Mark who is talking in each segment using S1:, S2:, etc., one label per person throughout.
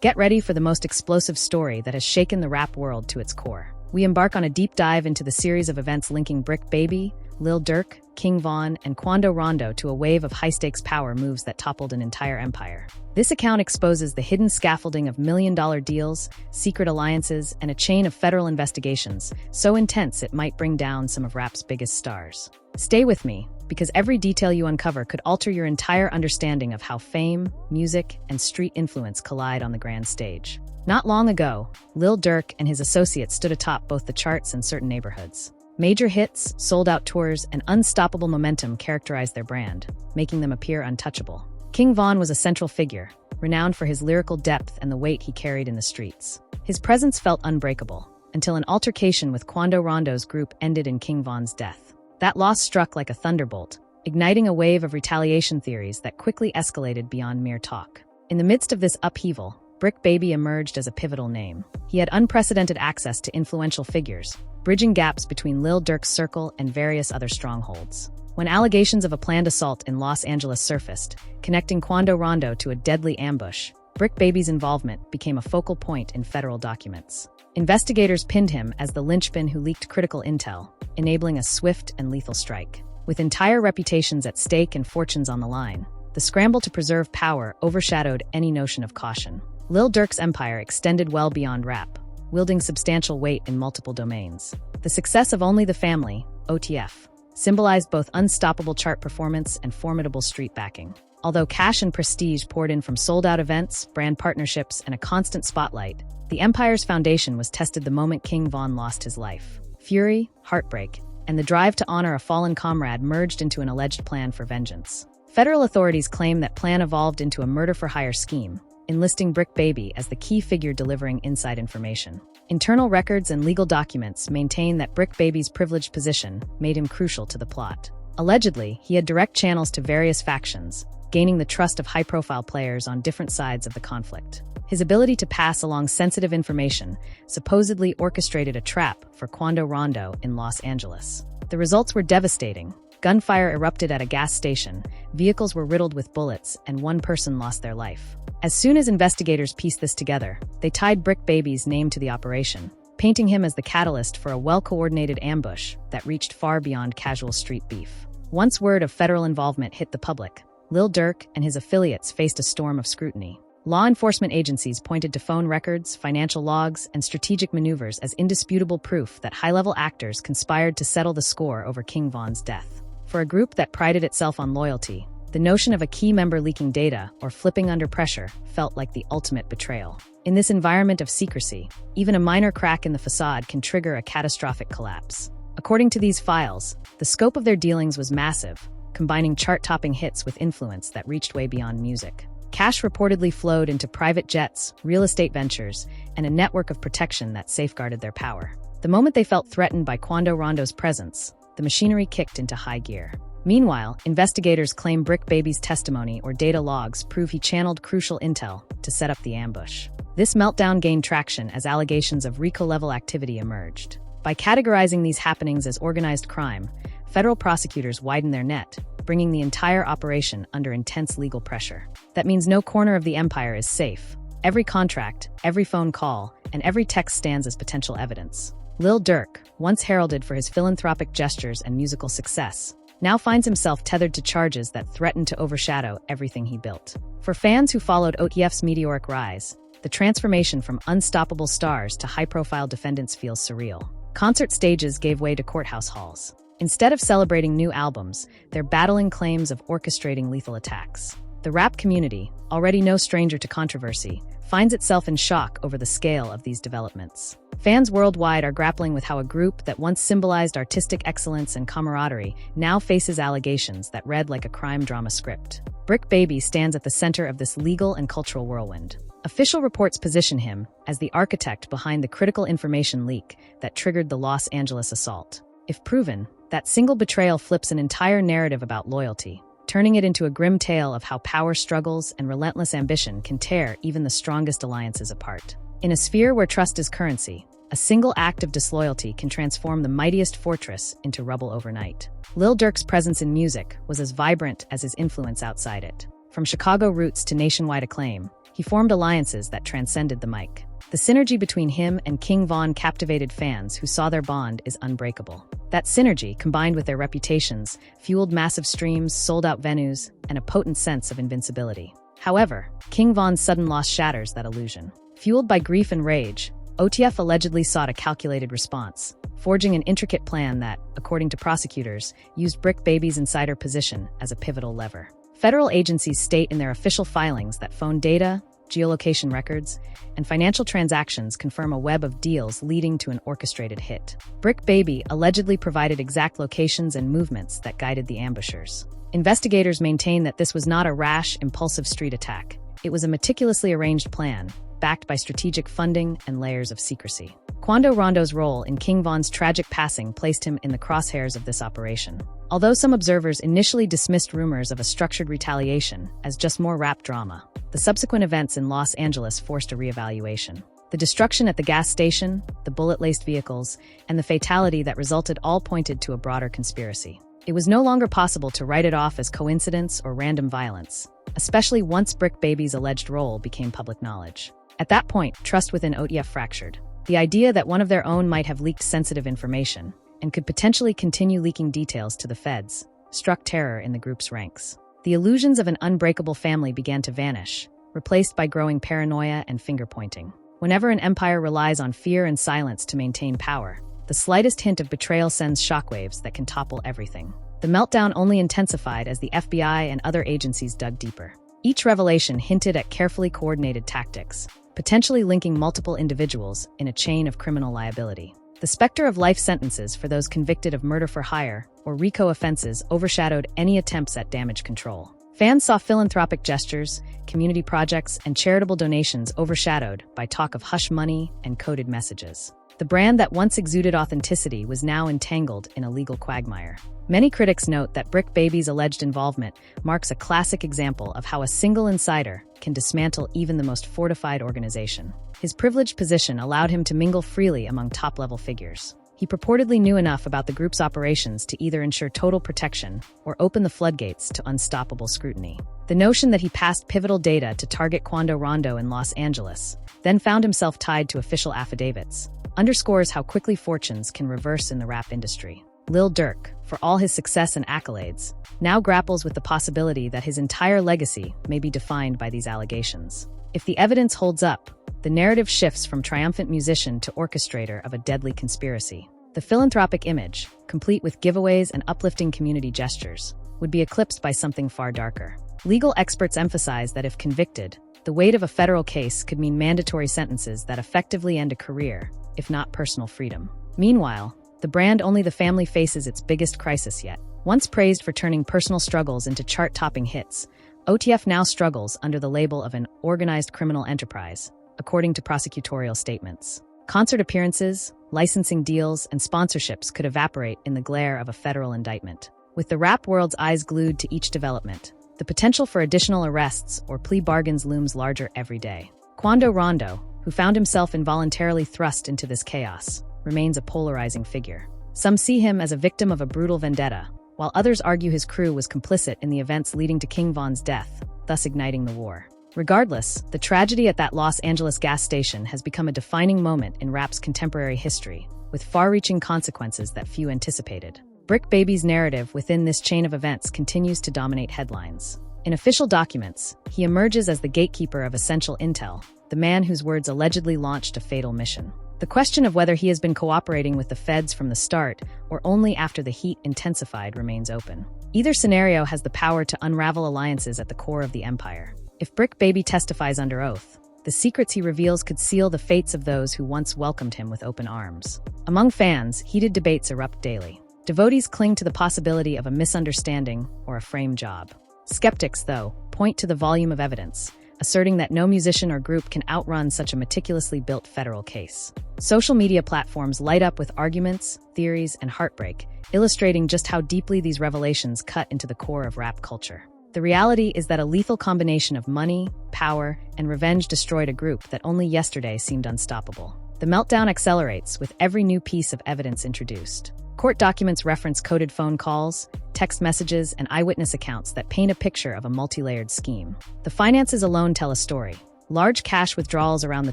S1: Get ready for the most explosive story that has shaken the rap world to its core. We embark on a deep dive into the series of events linking Bricc Baby, Lil Durk, King Von, and Quando Rondo to a wave of high-stakes power moves that toppled an entire empire. This account exposes the hidden scaffolding of million-dollar deals, secret alliances, and a chain of federal investigations, so intense it might bring down some of rap's biggest stars. Stay with me, because every detail you uncover could alter your entire understanding of how fame, music, and street influence collide on the grand stage. Not long ago, Lil Durk and his associates stood atop both the charts and certain neighborhoods. Major hits, sold-out tours, and unstoppable momentum characterized their brand, making them appear untouchable. King Von was a central figure, renowned for his lyrical depth and the weight he carried in the streets. His presence felt unbreakable, until an altercation with Quando Rondo's group ended in King Von's death. That loss struck like a thunderbolt, igniting a wave of retaliation theories that quickly escalated beyond mere talk. In the midst of this upheaval, Bricc Baby emerged as a pivotal name. He had unprecedented access to influential figures, bridging gaps between Lil Durk's circle and various other strongholds. When allegations of a planned assault in Los Angeles surfaced, connecting Quando Rondo to a deadly ambush, Bricc Baby's involvement became a focal point in federal documents. Investigators pinned him as the linchpin who leaked critical intel, enabling a swift and lethal strike. With entire reputations at stake and fortunes on the line, the scramble to preserve power overshadowed any notion of caution. Lil Durk's empire extended well beyond rap, wielding substantial weight in multiple domains. The success of Only the Family, OTF, symbolized both unstoppable chart performance and formidable street backing. Although cash and prestige poured in from sold-out events, brand partnerships, and a constant spotlight, the empire's foundation was tested the moment King Von lost his life. Fury, heartbreak, and the drive to honor a fallen comrade merged into an alleged plan for vengeance. Federal authorities claim that plan evolved into a murder-for-hire scheme, enlisting Bricc Baby as the key figure delivering inside information. Internal records and legal documents maintain that Bricc Baby's privileged position made him crucial to the plot. Allegedly, he had direct channels to various factions, gaining the trust of high-profile players on different sides of the conflict. His ability to pass along sensitive information supposedly orchestrated a trap for Quando Rondo in Los Angeles. The results were devastating. Gunfire erupted at a gas station, vehicles were riddled with bullets, and one person lost their life. As soon as investigators pieced this together, they tied Bricc Baby's name to the operation, painting him as the catalyst for a well-coordinated ambush that reached far beyond casual street beef. Once word of federal involvement hit the public, Lil Durk and his affiliates faced a storm of scrutiny. Law enforcement agencies pointed to phone records, financial logs, and strategic maneuvers as indisputable proof that high-level actors conspired to settle the score over King Von's death. For a group that prided itself on loyalty, the notion of a key member leaking data or flipping under pressure felt like the ultimate betrayal. In this environment of secrecy, even a minor crack in the facade can trigger a catastrophic collapse. According to these files, the scope of their dealings was massive, combining chart-topping hits with influence that reached way beyond music. Cash reportedly flowed into private jets, real estate ventures, and a network of protection that safeguarded their power. The moment they felt threatened by Quando Rondo's presence, the machinery kicked into high gear. Meanwhile, investigators claim Bricc Baby's testimony or data logs prove he channeled crucial intel to set up the ambush. This meltdown gained traction as allegations of RICO-level activity emerged. By categorizing these happenings as organized crime, federal prosecutors widened their net, bringing the entire operation under intense legal pressure. That means no corner of the empire is safe. Every contract, every phone call, and every text stands as potential evidence. Lil Durk, once heralded for his philanthropic gestures and musical success, now finds himself tethered to charges that threaten to overshadow everything he built. For fans who followed OTF's meteoric rise, the transformation from unstoppable stars to high-profile defendants feels surreal. Concert stages gave way to courthouse halls. Instead of celebrating new albums, they're battling claims of orchestrating lethal attacks. The rap community, already no stranger to controversy, finds itself in shock over the scale of these developments. Fans worldwide are grappling with how a group that once symbolized artistic excellence and camaraderie now faces allegations that read like a crime drama script. Bricc Baby stands at the center of this legal and cultural whirlwind. Official reports position him as the architect behind the critical information leak that triggered the Los Angeles assault. If proven, that single betrayal flips an entire narrative about loyalty, turning it into a grim tale of how power struggles and relentless ambition can tear even the strongest alliances apart. In a sphere where trust is currency, a single act of disloyalty can transform the mightiest fortress into rubble overnight. Lil Durk's presence in music was as vibrant as his influence outside it. From Chicago roots to nationwide acclaim, he formed alliances that transcended the mic. The synergy between him and King Von captivated fans who saw their bond is unbreakable. That synergy, combined with their reputations, fueled massive streams, sold-out venues, and a potent sense of invincibility. However, King Von's sudden loss shatters that illusion. Fueled by grief and rage, OTF allegedly sought a calculated response, forging an intricate plan that, according to prosecutors, used Bricc Baby's insider position as a pivotal lever. Federal agencies state in their official filings that phone data, geolocation records, and financial transactions confirm a web of deals leading to an orchestrated hit. Bricc Baby allegedly provided exact locations and movements that guided the ambushers. Investigators maintain that this was not a rash, impulsive street attack. It was a meticulously arranged plan, backed by strategic funding and layers of secrecy. Quando Rondo's role in King Von's tragic passing placed him in the crosshairs of this operation. Although some observers initially dismissed rumors of a structured retaliation as just more rap drama, the subsequent events in Los Angeles forced a reevaluation. The destruction at the gas station, the bullet-laced vehicles, and the fatality that resulted all pointed to a broader conspiracy. It was no longer possible to write it off as coincidence or random violence, especially once Bricc Baby's alleged role became public knowledge. At that point, trust within OTF fractured. The idea that one of their own might have leaked sensitive information and could potentially continue leaking details to the feds struck terror in the group's ranks. The illusions of an unbreakable family began to vanish, replaced by growing paranoia and finger-pointing. Whenever an empire relies on fear and silence to maintain power, the slightest hint of betrayal sends shockwaves that can topple everything. The meltdown only intensified as the FBI and other agencies dug deeper. Each revelation hinted at carefully coordinated tactics, potentially linking multiple individuals in a chain of criminal liability. The specter of life sentences for those convicted of murder for hire or RICO offenses overshadowed any attempts at damage control. Fans saw philanthropic gestures, community projects, and charitable donations overshadowed by talk of hush money and coded messages. The brand that once exuded authenticity was now entangled in a legal quagmire. Many critics note that Bricc Baby's alleged involvement marks a classic example of how a single insider can dismantle even the most fortified organization. His privileged position allowed him to mingle freely among top-level figures. He purportedly knew enough about the group's operations to either ensure total protection or open the floodgates to unstoppable scrutiny. The notion that he passed pivotal data to target Quando Rondo in Los Angeles, then found himself tied to official affidavits, underscores how quickly fortunes can reverse in the rap industry. Lil Durk, for all his success and accolades, now grapples with the possibility that his entire legacy may be defined by these allegations. If the evidence holds up, the narrative shifts from triumphant musician to orchestrator of a deadly conspiracy. The philanthropic image, complete with giveaways and uplifting community gestures, would be eclipsed by something far darker. Legal experts emphasize that if convicted, the weight of a federal case could mean mandatory sentences that effectively end a career, if not personal freedom. Meanwhile, the brand Only the Family faces its biggest crisis yet. Once praised for turning personal struggles into chart-topping hits, OTF now struggles under the label of an organized criminal enterprise, according to prosecutorial statements. Concert appearances, licensing deals, and sponsorships could evaporate in the glare of a federal indictment. With the rap world's eyes glued to each development, the potential for additional arrests or plea bargains looms larger every day. Quando Rondo, who found himself involuntarily thrust into this chaos, remains a polarizing figure. Some see him as a victim of a brutal vendetta, while others argue his crew was complicit in the events leading to King Von's death, thus igniting the war. Regardless, the tragedy at that Los Angeles gas station has become a defining moment in rap's contemporary history, with far-reaching consequences that few anticipated. Bricc Baby's narrative within this chain of events continues to dominate headlines. In official documents, he emerges as the gatekeeper of essential intel, the man whose words allegedly launched a fatal mission. The question of whether he has been cooperating with the feds from the start or only after the heat intensified remains open. Either scenario has the power to unravel alliances at the core of the empire. If Bricc Baby testifies under oath, the secrets he reveals could seal the fates of those who once welcomed him with open arms. Among fans, heated debates erupt daily. Devotees cling to the possibility of a misunderstanding or a frame job. Skeptics, though, point to the volume of evidence, asserting that no musician or group can outrun such a meticulously built federal case. Social media platforms light up with arguments, theories, and heartbreak, illustrating just how deeply these revelations cut into the core of rap culture. The reality is that a lethal combination of money, power, and revenge destroyed a group that only yesterday seemed unstoppable. The meltdown accelerates with every new piece of evidence introduced. Court documents reference coded phone calls, text messages, and eyewitness accounts that paint a picture of a multi-layered scheme. The finances alone tell a story. large cash withdrawals around the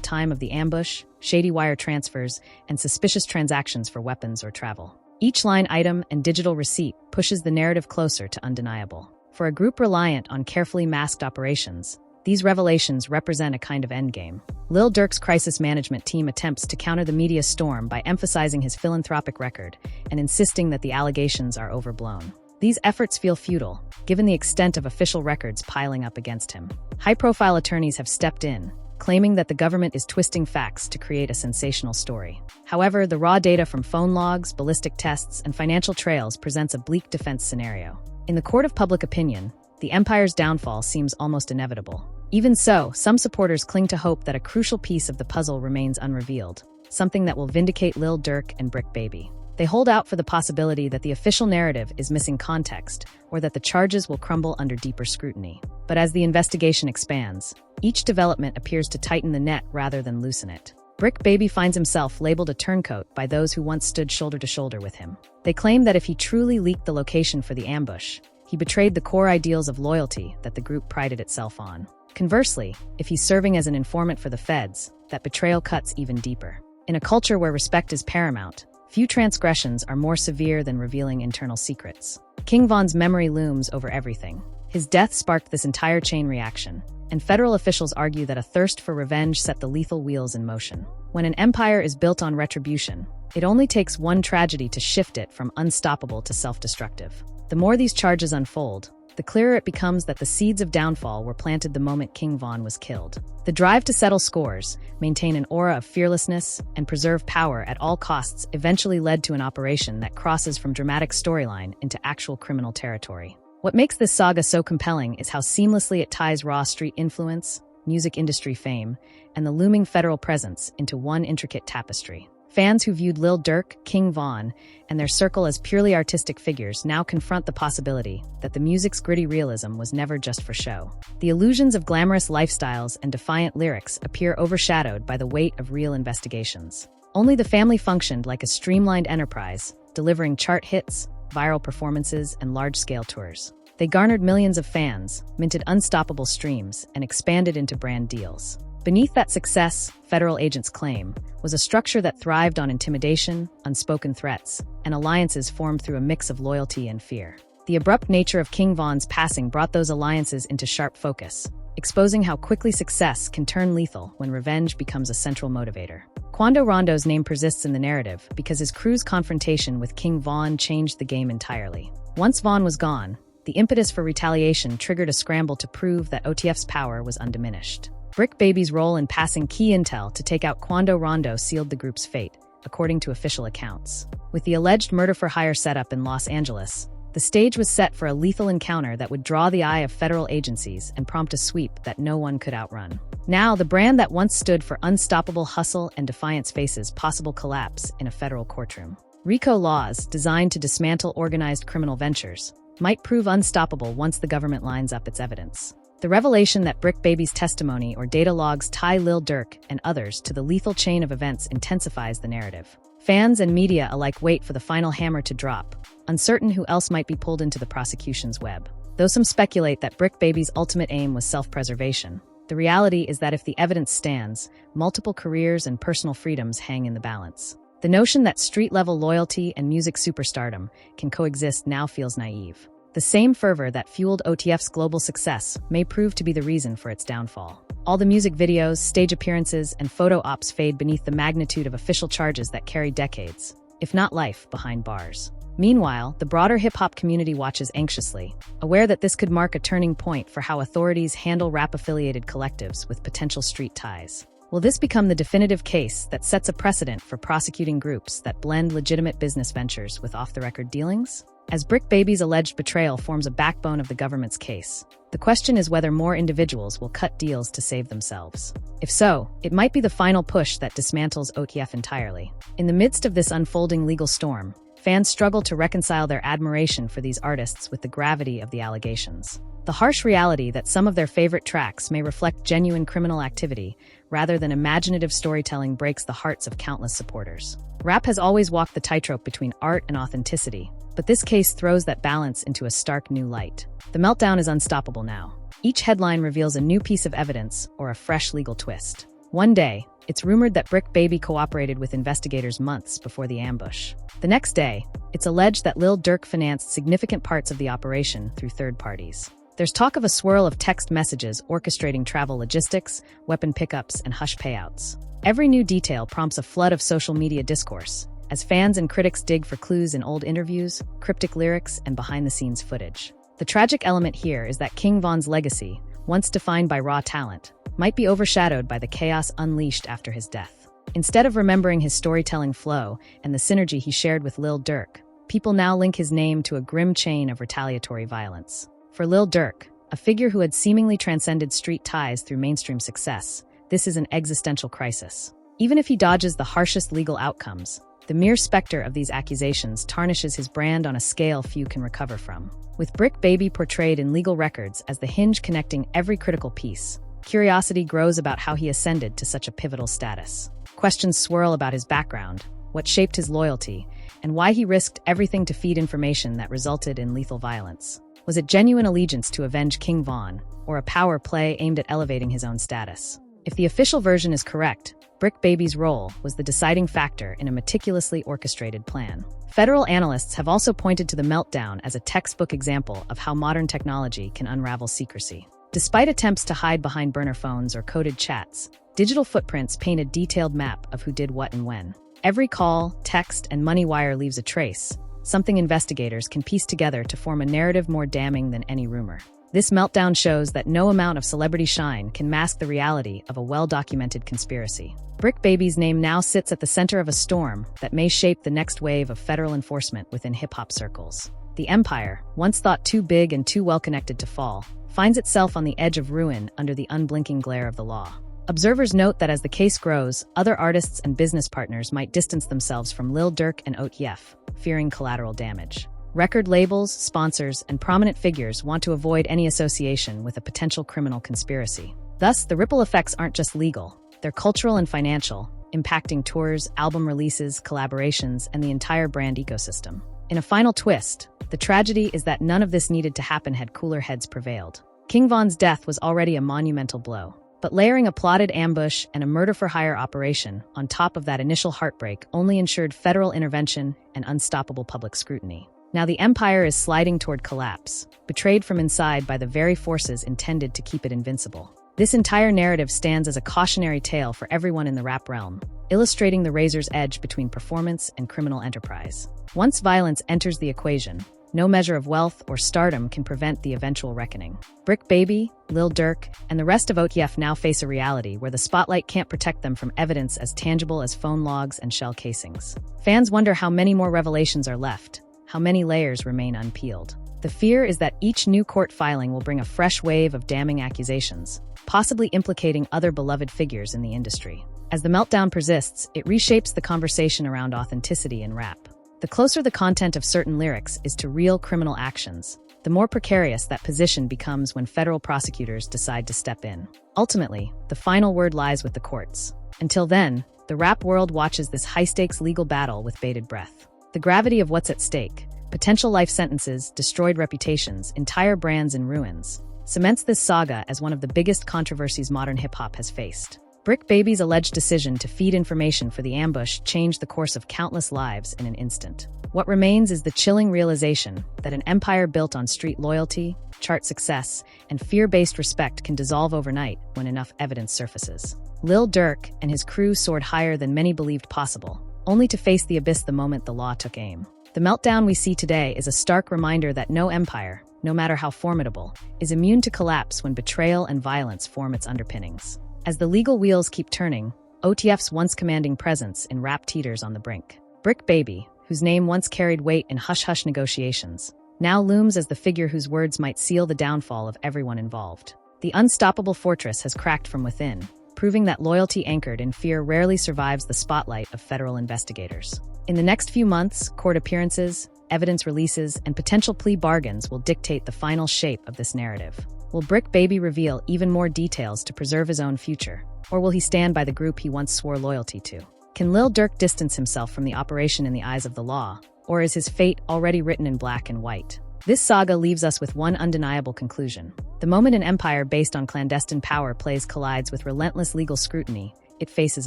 S1: time of the ambush, shady wire transfers, and suspicious transactions for weapons or travel. Each line item and digital receipt pushes the narrative closer to undeniable. For a group reliant on carefully masked operations, these revelations represent a kind of endgame. Lil Durk's crisis management team attempts to counter the media storm by emphasizing his philanthropic record and insisting that the allegations are overblown. These efforts feel futile, given the extent of official records piling up against him. High-profile attorneys have stepped in, claiming that the government is twisting facts to create a sensational story. However, the raw data from phone logs, ballistic tests, and financial trails presents a bleak defense scenario. In the court of public opinion, the empire's downfall seems almost inevitable. Even so, some supporters cling to hope that a crucial piece of the puzzle remains unrevealed, something that will vindicate Lil Durk and Bricc Baby. They hold out for the possibility that the official narrative is missing context, or that the charges will crumble under deeper scrutiny. But as the investigation expands, each development appears to tighten the net rather than loosen it. Bricc Baby finds himself labeled a turncoat by those who once stood shoulder to shoulder with him. They claim that if he truly leaked the location for the ambush, he betrayed the core ideals of loyalty that the group prided itself on. Conversely, if he's serving as an informant for the feds, that betrayal cuts even deeper. In a culture where respect is paramount, few transgressions are more severe than revealing internal secrets. King Von's memory looms over everything. His death sparked this entire chain reaction, and federal officials argue that a thirst for revenge set the lethal wheels in motion. When an empire is built on retribution, it only takes one tragedy to shift it from unstoppable to self-destructive. The more these charges unfold, the clearer it becomes that the seeds of downfall were planted the moment King Von was killed. The drive to settle scores, maintain an aura of fearlessness, and preserve power at all costs eventually led to an operation that crosses from dramatic storyline into actual criminal territory. What makes this saga so compelling is how seamlessly it ties raw street influence, music industry fame, and the looming federal presence into one intricate tapestry. Fans who viewed Lil Durk, King Von, and their circle as purely artistic figures now confront the possibility that the music's gritty realism was never just for show. The illusions of glamorous lifestyles and defiant lyrics appear overshadowed by the weight of real investigations. Only the family functioned like a streamlined enterprise, delivering chart hits, viral performances, and large-scale tours. They garnered millions of fans, minted unstoppable streams, and expanded into brand deals. Beneath that success, federal agents claim, was a structure that thrived on intimidation, unspoken threats, and alliances formed through a mix of loyalty and fear. The abrupt nature of King Von's passing brought those alliances into sharp focus, exposing how quickly success can turn lethal when revenge becomes a central motivator. Quando Rondo's name persists in the narrative because his crew's confrontation with King Von changed the game entirely. Once Von was gone, the impetus for retaliation triggered a scramble to prove that OTF's power was undiminished. Bricc Baby's role in passing key intel to take out Quando Rondo sealed the group's fate, according to official accounts. With the alleged murder-for-hire setup in Los Angeles, the stage was set for a lethal encounter that would draw the eye of federal agencies and prompt a sweep that no one could outrun. Now, the brand that once stood for unstoppable hustle and defiance faces possible collapse in a federal courtroom. RICO laws, designed to dismantle organized criminal ventures, might prove unstoppable once the government lines up its evidence. The revelation that Bricc Baby's testimony or data logs tie Lil Durk and others to the lethal chain of events intensifies the narrative. Fans and media alike wait for the final hammer to drop, uncertain who else might be pulled into the prosecution's web. Though some speculate that Bricc Baby's ultimate aim was self-preservation, the reality is that if the evidence stands, multiple careers and personal freedoms hang in the balance. The notion that street-level loyalty and music superstardom can coexist now feels naive. The same fervor that fueled OTF's global success may prove to be the reason for its downfall. All the music videos, stage appearances, and photo ops fade beneath the magnitude of official charges that carry decades, if not life, behind bars. Meanwhile, the broader hip-hop community watches anxiously, aware that this could mark a turning point for how authorities handle rap-affiliated collectives with potential street ties. Will this become the definitive case that sets a precedent for prosecuting groups that blend legitimate business ventures with off-the-record dealings? As Bricc Baby's alleged betrayal forms a backbone of the government's case, the question is whether more individuals will cut deals to save themselves. If so, it might be the final push that dismantles OTF entirely. In the midst of this unfolding legal storm, fans struggle to reconcile their admiration for these artists with the gravity of the allegations. The harsh reality that some of their favorite tracks may reflect genuine criminal activity rather than imaginative storytelling breaks the hearts of countless supporters. Rap has always walked the tightrope between art and authenticity, but this case throws that balance into a stark new light. The meltdown is unstoppable now. Each headline reveals a new piece of evidence or a fresh legal twist. One day, it's rumored that Bricc Baby cooperated with investigators months before the ambush. The next day, it's alleged that Lil Durk financed significant parts of the operation through third parties. There's talk of a swirl of text messages orchestrating travel logistics, weapon pickups, and hush payouts. Every new detail prompts a flood of social media discourse, as fans and critics dig for clues in old interviews, cryptic lyrics, and behind-the-scenes footage. The tragic element here is that King Von's legacy, once defined by raw talent, might be overshadowed by the chaos unleashed after his death. Instead of remembering his storytelling flow and the synergy he shared with Lil Durk, people now link his name to a grim chain of retaliatory violence. For Lil Durk, a figure who had seemingly transcended street ties through mainstream success, this is an existential crisis. Even if he dodges the harshest legal outcomes, the mere specter of these accusations tarnishes his brand on a scale few can recover from. With Bricc Baby portrayed in legal records as the hinge connecting every critical piece, curiosity grows about how he ascended to such a pivotal status. Questions swirl about his background, what shaped his loyalty, and why he risked everything to feed information that resulted in lethal violence. Was it genuine allegiance to avenge King Von, or a power play aimed at elevating his own status? If the official version is correct, Bricc Baby's role was the deciding factor in a meticulously orchestrated plan. Federal analysts have also pointed to the meltdown as a textbook example of how modern technology can unravel secrecy. Despite attempts to hide behind burner phones or coded chats, digital footprints paint a detailed map of who did what and when. Every call, text, and money wire leaves a trace, something investigators can piece together to form a narrative more damning than any rumor. This meltdown shows that no amount of celebrity shine can mask the reality of a well-documented conspiracy. Bricc Baby's name now sits at the center of a storm that may shape the next wave of federal enforcement within hip-hop circles. The empire, once thought too big and too well-connected to fall, finds itself on the edge of ruin under the unblinking glare of the law. Observers note that as the case grows, other artists and business partners might distance themselves from Lil Durk and OTF, fearing collateral damage. Record labels, sponsors, and prominent figures want to avoid any association with a potential criminal conspiracy. Thus, the ripple effects aren't just legal, they're cultural and financial, impacting tours, album releases, collaborations, and the entire brand ecosystem. In a final twist, the tragedy is that none of this needed to happen had cooler heads prevailed. King Von's death was already a monumental blow, but layering a plotted ambush and a murder-for-hire operation on top of that initial heartbreak only ensured federal intervention and unstoppable public scrutiny. Now the empire is sliding toward collapse, betrayed from inside by the very forces intended to keep it invincible. This entire narrative stands as a cautionary tale for everyone in the rap realm, illustrating the razor's edge between performance and criminal enterprise. Once violence enters the equation, no measure of wealth or stardom can prevent the eventual reckoning. Bricc Baby, Lil Durk, and the rest of OTF now face a reality where the spotlight can't protect them from evidence as tangible as phone logs and shell casings. Fans wonder how many more revelations are left, how many layers remain unpeeled. The fear is that each new court filing will bring a fresh wave of damning accusations, possibly implicating other beloved figures in the industry. As the meltdown persists, it reshapes the conversation around authenticity in rap. The closer the content of certain lyrics is to real criminal actions, the more precarious that position becomes when federal prosecutors decide to step in. Ultimately, the final word lies with the courts. Until then, the rap world watches this high-stakes legal battle with bated breath. The gravity of what's at stake, potential life sentences, destroyed reputations, entire brands in ruins, cements this saga as one of the biggest controversies modern hip-hop has faced. Bricc Baby's alleged decision to feed information for the ambush changed the course of countless lives in an instant. What remains is the chilling realization that an empire built on street loyalty, chart success, and fear-based respect can dissolve overnight when enough evidence surfaces. Lil Durk and his crew soared higher than many believed possible, only to face the abyss the moment the law took aim. The meltdown we see today is a stark reminder that no empire, no matter how formidable, is immune to collapse when betrayal and violence form its underpinnings. As the legal wheels keep turning, OTF's once commanding presence in rap teeters on the brink. Bricc Baby, whose name once carried weight in hush-hush negotiations, now looms as the figure whose words might seal the downfall of everyone involved. The unstoppable fortress has cracked from within, proving that loyalty anchored in fear rarely survives the spotlight of federal investigators. In the next few months, court appearances, evidence releases, and potential plea bargains will dictate the final shape of this narrative. Will Bricc Baby reveal even more details to preserve his own future? Or will he stand by the group he once swore loyalty to? Can Lil Durk distance himself from the operation in the eyes of the law? Or is his fate already written in black and white? This saga leaves us with one undeniable conclusion. The moment an empire based on clandestine power plays collides with relentless legal scrutiny, it faces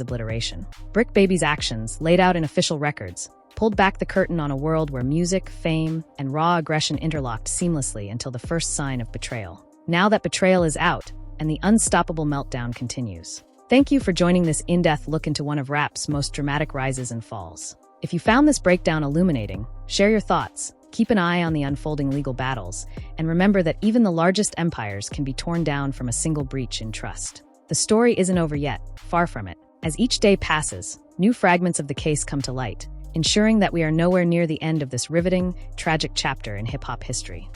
S1: obliteration. Bricc Baby's actions, laid out in official records, pulled back the curtain on a world where music, fame, and raw aggression interlocked seamlessly until the first sign of betrayal. Now that Betrayal is out, and the unstoppable meltdown continues. Thank you for joining this in-depth look into one of rap's most dramatic rises and falls. If you found this breakdown illuminating, share your thoughts, keep an eye on the unfolding legal battles, and remember that even the largest empires can be torn down from a single breach in trust. The story isn't over yet, far from it. As each day passes, new fragments of the case come to light, ensuring that we are nowhere near the end of this riveting, tragic chapter in hip-hop history.